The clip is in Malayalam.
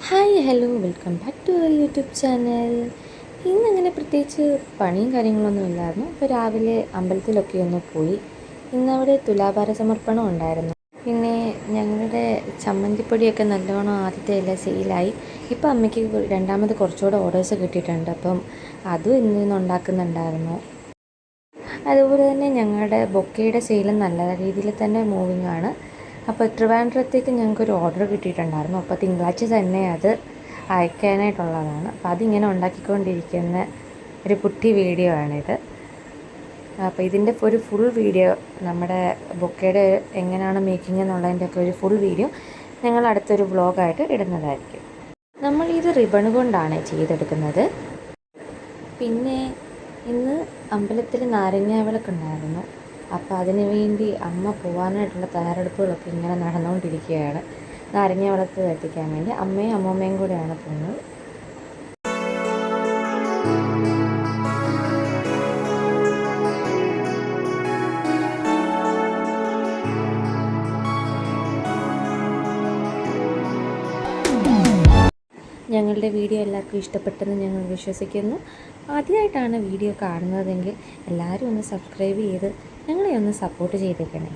Hi hello welcome back to YouTube channel. ഇന്നങ്ങനെ പ്രത്യേകിച്ച് പണിയും കാര്യങ്ങളൊന്നും ഇല്ലായിരുന്നു. ഇപ്പോൾ രാവിലെ അമ്പലത്തിലൊക്കെ ഒന്ന് പോയി. ഇന്നവിടെ തുലാഭാര സമർപ്പണം ഉണ്ടായിരുന്നു. പിന്നെ ഞങ്ങളുടെ ചമ്മന്തിപ്പൊടിയൊക്കെ നല്ലോണം ആദ്യത്തെ എല്ലാം സെയിലായി. ഇപ്പോൾ അമ്മയ്ക്ക് രണ്ടാമത് കുറച്ചുകൂടെ ഓർഡേഴ്സ് കിട്ടിയിട്ടുണ്ട്. അപ്പം അതും ഇന്ന് ഉണ്ടാക്കുന്നുണ്ടായിരുന്നു. അതുപോലെ തന്നെ ഞങ്ങളുടെ ബൊക്കയുടെ സെയിലും നല്ല രീതിയിൽ തന്നെ മൂവിങ് ആണ്. അപ്പോൾ ട്രിവാൻഡ്രത്തേക്ക് ഞങ്ങൾക്കൊരു ഓർഡർ കിട്ടിയിട്ടുണ്ടായിരുന്നു. അപ്പോൾ തിങ്കളാഴ്ച തന്നെ അത് അയക്കാനായിട്ടുള്ളതാണ്. അപ്പോൾ അതിങ്ങനെ ഉണ്ടാക്കിക്കൊണ്ടിരിക്കുന്ന ഒരു കുട്ടി വീഡിയോ ആണിത്. അപ്പോൾ ഇതിൻ്റെ ഒരു ഫുൾ വീഡിയോ, നമ്മുടെ ബൊക്കയുടെ എങ്ങനെയാണ് മേക്കിംഗ് എന്നുള്ളതിൻ്റെയൊക്കെ ഒരു ഫുൾ വീഡിയോ ഞങ്ങൾ അടുത്തൊരു വ്ളോഗായിട്ട് ഇടുന്നതായിരിക്കും. നമ്മൾ ഇത് റിബൺ കൊണ്ടാണ് ചെയ്തെടുക്കുന്നത്. പിന്നെ ഇന്ന് അമ്പലത്തിൽ നാരങ്ങ വിളക്കുണ്ടായിരുന്നു. അപ്പോൾ അതിന് വേണ്ടി അമ്മ പോകാനായിട്ടുള്ള തയ്യാറെടുപ്പുകളൊക്കെ ഇങ്ങനെ നടന്നുകൊണ്ടിരിക്കുകയാണ്. നാരങ്ങ വിളക്ക് കത്തിക്കാൻ വേണ്ടി അമ്മയും അമ്മൂമ്മയും കൂടെയാണ് പോകുന്നത്. ഞങ്ങളുടെ വീഡിയോ എല്ലാവർക്കും ഇഷ്ടപ്പെട്ടെന്ന് ഞങ്ങൾ വിശ്വസിക്കുന്നു. ആദ്യമായിട്ടാണ് വീഡിയോ കാണുന്നതെങ്കിൽ എല്ലാവരും ഒന്ന് സബ്സ്ക്രൈബ് ചെയ്ത് ഞങ്ങളെ ഒന്ന് സപ്പോർട്ട് ചെയ്തേക്കണേ.